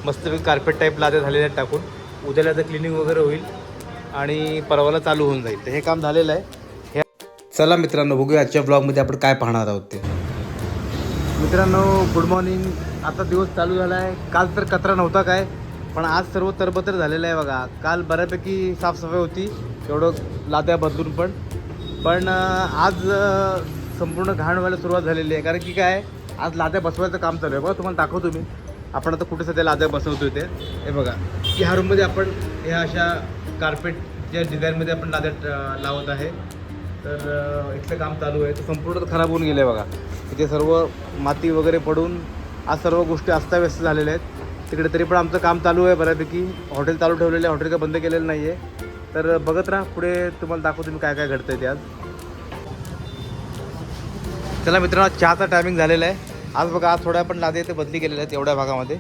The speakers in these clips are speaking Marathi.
मस्तपैकी कार्पेट टाईप लाद्या झालेल्या आहेत टाकून. उद्याला तर क्लिनिंग वगैरे होईल आणि परवाला चालू होऊन जाईल. तर हे काम झालेलं आहे. हे चला मित्रांनो, बघूया आजच्या ब्लॉगमध्ये आपण काय पाहणार आहोत ते. मित्रांनो गुड मॉर्निंग. आता दिवस चालू झाला आहे. काल तर कचरा नव्हता काय, पण आज सर्व तरबतर झालेलं आहे बघा. काल बऱ्यापैकी साफसफाई होती एवढं लाद्या बदलून, पण आज संपूर्ण घाण व्हायला सुरुवात झालेली आहे. कारण की काय, आज लाद्या बसवायचं काम चालू आहे बघा. तुम्हाला दाखवतो मी. आपण आता कुठे सध्या लाद्या बसवतो ते हे बघा. ह्या रूममध्ये आपण ह्या अशा कार्पेटच्या डिझाईनमध्ये आपण लाद्या लावत आहे. तर इथलं काम चालू आहे. तर संपूर्ण खराब होऊन गेलं आहे बघा. इथे सर्व माती वगैरे पडून आज सर्व गोष्टी अस्ताव्यस्त झालेल्या आहेत. तिकडे तरी पण आमचं काम चालू आहे बऱ्यापैकी. हॉटेल चालू ठेवलेलं आहे, हॉटेल काय बंद केलेलं नाही आहे. तर बघत राहा, पुढे तुम्हाला दाखवतो मी काय काय घडतं आहे ते आज. चला मित्रांनो, चहाचा टायमिंग झालेला आहे. आज बघा, आज थोड्या पण लाद्या इथे बदली केलेल्या आहेत एवढ्या भागामध्ये.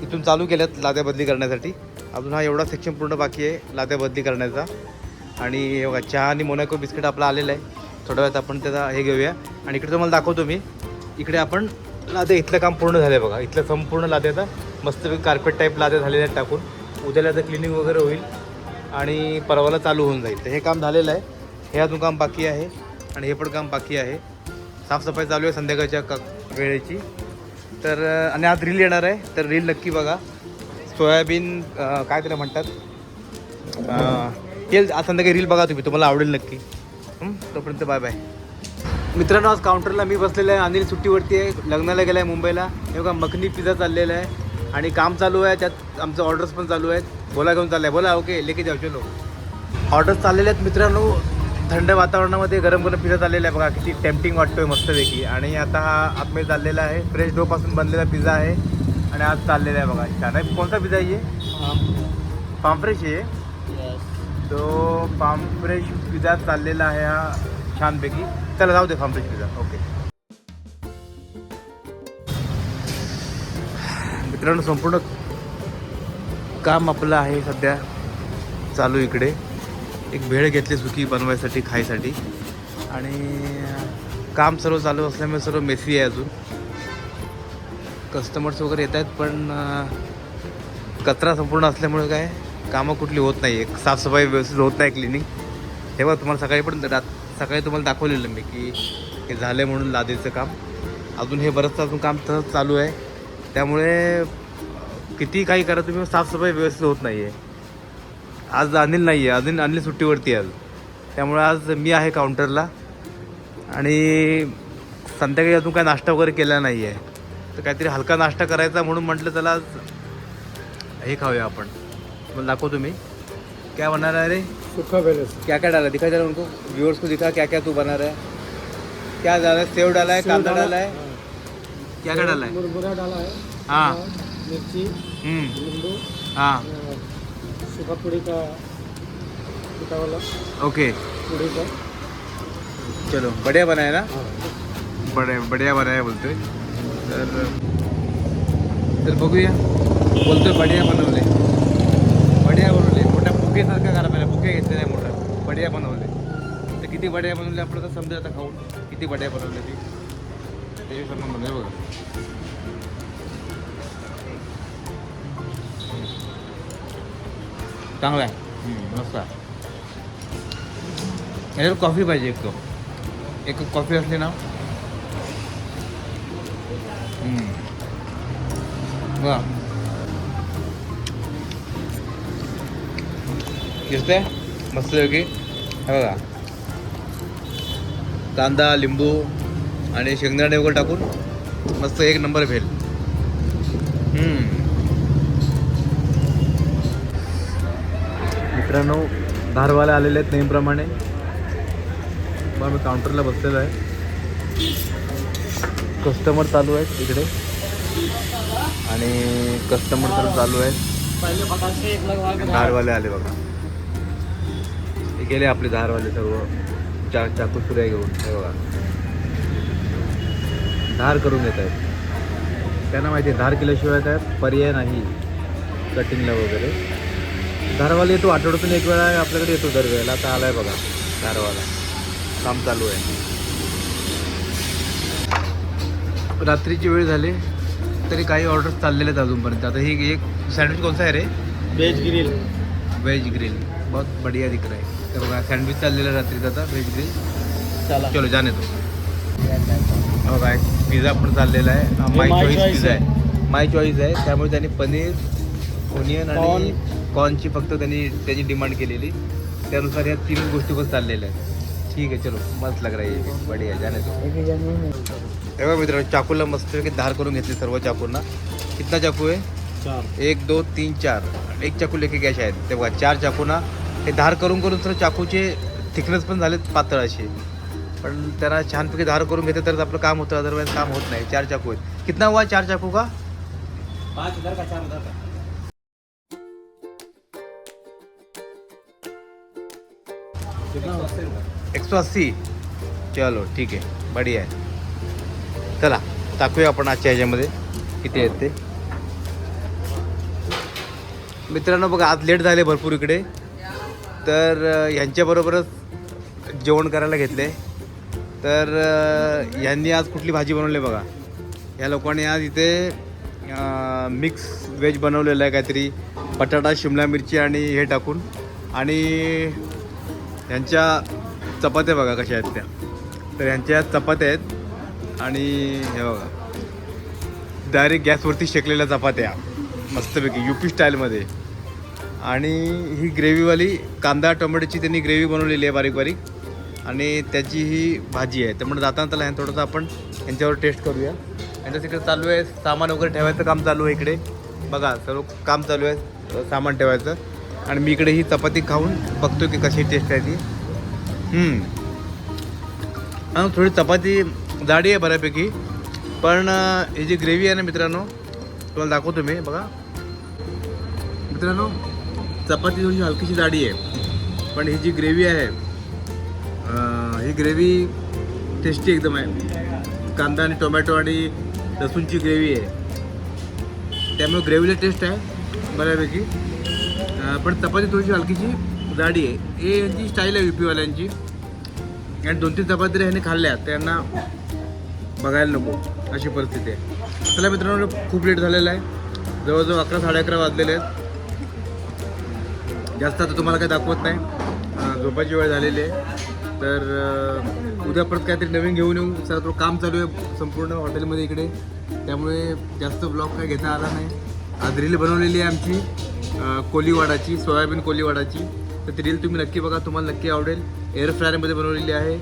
इथून चालू केल्यात लाद्या बदली करण्यासाठी. अजून हा एवढा सेक्शन पूर्ण बाकी आहे लाद्या बदली करण्याचा. आणि बघा, चहा आणि मोनॅको बिस्किट आपला आलेला आहे. थोड्या वेळात आपण त्याचा हे घेऊया. आणि इकडे तुम्हाला दाखवतो मी. इकडे आपण लाद्या, इथलं काम पूर्ण झालं आहे बघा. इथलं संपूर्ण लाद्याचा मस्तपैकी कार्पेट टाईप लाद्या झालेल्या आहेत टाकून. उद्याला तर क्लिनिंग वगैरे होईल आणि परवाला चालू होऊन जाईल. तर हे काम झालेलं आहे. हे अजून काम बाकी आहे आणि हे पण काम बाकी आहे. साफसफाई चालू आहे संध्याकाळच्या वेळेची. तर आणि आज रील येणार आहे, तर रील नक्की बघा. सोयाबीन काय त्याला म्हणतात, हे आज संध्याकाळी रील बघा तुम्ही, तुम्हाला आवडेल नक्की. तोपर्यंत बाय बाय. मित्रांनो, आज काउंटरला मी बसलेला आहे. अनिल सुट्टीवरती आहे, लग्नाला गेला आहे मुंबईला. हे बघा, मखनी पिझ्झा चाललेला आहे आणि काम चालू आहे. त्यात आमचं ऑर्डर्स पण चालू आहेत. बोला घेऊन चाललं आहे, बोला ओके लेके जाऊ चलो. ऑर्डर्स चाललेले आहेत मित्रांनो. थंड वातावरणामध्ये गरम गरम पिझ्झा चाललेला आहे बघा. किती टेम्पटिंग वाटतोय मस्तपैकी. आणि आता हा आतमध्ये चाललेला आहे. फ्रेश डोपासून बनलेला पिझ्झा आहे आणि आज चाललेला आहे बघा. छान आहे. कोणता पिझ्झा आहे? फार्म फ्रेश आहे. तो फार्म फ्रेश पिझ्झा चाललेला आहे हा छानपैकी. चला जाऊ दे फार्म फ्रेश पिझ्झा. ओके मित्रांनो, संपूर्ण काम आपलं आहे सध्या चालू. इकडे एक भेळ घेतली सुकी बनवायसाठी, खायसाठी. आणि काम सर्व चालू असल्यामुळे सर्व मेसी आहे. अजून कस्टमर्स वगैरे येत आहेत, पण कचरा संपूर्ण असल्यामुळे काय कामं कुठली होत नाही आहे. साफसफाई व्यवस्थित होत नाही, क्लिनिंग. तेव्हा तुम्हाला सकाळी पण सकाळी तुम्हाला दाखवलेलं मी की हे झालं आहे म्हणून लादेचं काम. अजून हे बरंचसं अजून काम तसंच चालू आहे. त्यामुळे किती काही करा तुम्ही, साफसफाई व्यवस्थित होत नाही आहे. आज अनिल नाही आहे, अनिल सुट्टीवरती आहे आज. त्यामुळे आज मी आहे काउंटरला. आणि संध्याकाळी अजून काय नाश्ता वगैरे केला नाही आहे. तर काहीतरी हलका नाश्ता करायचा म्हणून म्हटलं चला आज हे खाऊया आपण. तुम्हाला दाखवतो मी क्या बना रहा है रे. सूखा बैलेंस क्या क्या डाला दिखा जरा उनको, व्यूअर्स को दिखा क्या क्या तू बना रहा है. क्या डाला है? सेव डाला है, कांदा डाला है, क्या क्या डाला है? मुरमुरा डाला है. हाँ, मिर्ची, नींबू, हाँ, सूखा पूड़ी का वाला ओके पूड़ी का. चलो बढ़िया बनाया ना. हाँ. बढ़िया बनाया बोलतोय. तर बघूया. बोलतोय बढ़िया बनवले, बढ़िया बनवले. मोठ्या बुकेसारखा करा, पहिला बुके घेतलेला आहे मोठा. बढ़िया बनवले. तर किती बढ़िया बनवले आपलं तर समजा आता खाऊन किती बढ़िया बनवले ती. ते संबंध नाही बघा. चांगला आहे, मस्त आहे. याच्यावर कॉफी पाहिजे एक कप कॉफी असली ना. बघा दिसतंय मस्त योगी. हे बघा, कांदा, लिंबू आणि शेंगदाणे वगैरे टाकून मस्त एक नंबर भेल. मित्रांनो, धारवाले आलेले आहेत नेहमीप्रमाणे. मग मी काउंटरला बसलेलो आहे. कस्टमर चालू आहेत इकडे आणि कस्टमर तर चालू आहेत. धारवाले आले बघा. हे गेले आपले धारवाले सर्व चाकू सुऱ्या घेऊन. हे बघा, धार करून येत आहेत. त्यांना माहिती आहे धार केल्याशिवाय काय पर्याय नाही कटिंगला वगैरे. धारवाला येतो आठवड्यातून एक वेळा आपल्याकडे येतो दरवेळेला. आता आलाय बघा धारवाला. काम चालू आहे. रात्रीची वेळ झाली तरी काही ऑर्डर्स चाललेले आहेत अजूनपर्यंत. आता ही एक सँडविच कोणता आहे रे? Veg grill. वेज ग्रिल बहुत बढ़िया दिख रहा है. तर बघा सँडविच चाललेलं आहे रात्रीचं आता वेज ग्रिल. चला चलो जाने दो. हो काय पिझ्झा पण चाललेला आहे. माय My चॉईस choice पिझ्झा आहे. माय चॉईस आहे. त्यामुळे त्यांनी पनीर ओनियन आणि कॉर्नची फक्त त्यांनी त्याची डिमांड केलेली. त्यानुसार या 3 गोष्टी पण चाललेल्या आहेत. ठीक आहे चलो मस्त लग रहा है ये. बढ़िया जाने दो. हे बघा मित्रांनो चाकूला मस्त की धार करून घेतली सर्व चाकूंना. कितना चाकू आहे? 4. 1 2 3 4 एक चाकू लेके गॅश आहेत. ते बघा 4 चाकूना हे धार करून करून तर चाकूचे थिकनेस पण झालेत पातळ असे. पण त्यांना छानपैकी धार करून घेते तरच आपलं काम होतं. अदरवाईज काम होत नाही. 4 चाकू आहेत. कितना हुआ 4 चाकू का? 5000 का 4000 का. 180. चलो ठीक आहे बढिया आहे. चला टाकूया आपण आजच्या ह्याच्यामध्ये किती आहेत ते. मित्रांनो बघा आज लेट झाले भरपूर इकडे. तर ह्यांच्याबरोबरच जेवण करायला घेतले. तर यांनी आज कुठली भाजी बनवली बघा. या लोकांनी आज इथे मिक्स व्हेज बनवलेलं आहे काहीतरी. बटाटा शिमला मिरची आणि हे टाकून. आणि ह्यांच्या चपात्या बघा कशा आहेत त्या. तर ह्यांच्या चपात्या आहेत आणि हे बघा डायरेक्ट गॅसवरती शेकलेल्या चपात्या मस्तपैकी UP स्टाईलमध्ये. आणि ही ग्रेव्हीवाली कांदा टोमॅटोची त्यांनी ग्रेव्ही बनवलेली आहे बारीक बारीक. आणि त्याची ही भाजी आहे. त्यामुळे जाताना त्याला थोडंसं आपण यांच्यावर टेस्ट करूया. यांचं तिकडे चालू आहे सामान वगैरे ठेवायचं काम चालू आहे इकडे. बघा सर्व काम चालू आहे सामान ठेवायचं. आणि मी इकडे ही चपाती खाऊन बघतो की कशी टेस्ट आहे ती. थोडी चपाती जाडी आहे बऱ्यापैकी. पण ही जी ग्रेव्ही आहे ना मित्रांनो तुम्हाला दाखवतो मी. बघा मित्रांनो चपाती थोडी हलकीशी जाडी आहे. पण ही जी ग्रेव्ही आहे ही ग्रेव्ही टेस्टी एकदम आहे. कांदा आणि टोमॅटो आणि लसूणची ग्रेव्ही आहे. त्यामुळे ग्रेव्हीला टेस्ट आहे बऱ्यापैकी. पण चपाती थोडीशी हलकीशी जाडी आहे. हे यांची स्टाईल आहे UPवाल्यांची. आणि 2-3 चपाती ह्याने खाल्ल्या त्यांना बघायला नको अशी परिस्थिती आहे. चला मित्रांनो खूप लेट झालेला आहे. जवळजवळ 11 साडे 11 वाजलेले आहेत. जास्त आता तुम्हाला काही दाखवत नाही. झोपायची वेळ झालेली आहे. तर उद्या परत काहीतरी नवीन घेऊन येऊ. सर थोडं काम चालू आहे संपूर्ण हॉटेलमध्ये इकडे. त्यामुळे जास्त ब्लॉग काय घेता आला नाही. आज रील बनवलेली आहे आमची कोलीवाडाची सोयाबीन कोलीवाडाची. तर ती रील तुम्ही नक्की बघा तुम्हाला नक्की आवडेल. एअर फ्रायरमध्ये बनवलेली आहे.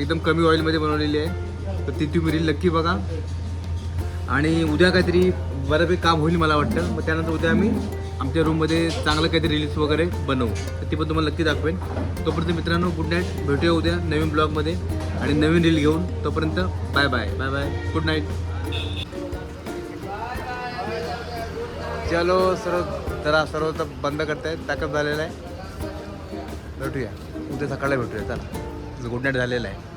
एकदम कमी ऑइलमध्ये बनवलेली आहे. तर ती तुम्ही रील नक्की बघा. आणि उद्या काहीतरी बऱ्यापैकी काम होईल मला वाटतं. मग त्यानंतर उद्या आम्ही आमच्या रूममध्ये चांगलं काहीतरी रील्स वगैरे बनवू. तर ती पण तुम्हाला नक्की दाखवेन. तोपर्यंत मित्रांनो गुड नाईट. भेटूया उद्या नवीन ब्लॉगमध्ये आणि नवीन रील घेऊन. तोपर्यंत bye bye bye bye good night. चलो सर्व तर बंद करतायत. पॅकअप झालेलं आहे. भेटूया उद्या सकाळी भेटूया. चला गुड नाईट झालेलं आहे.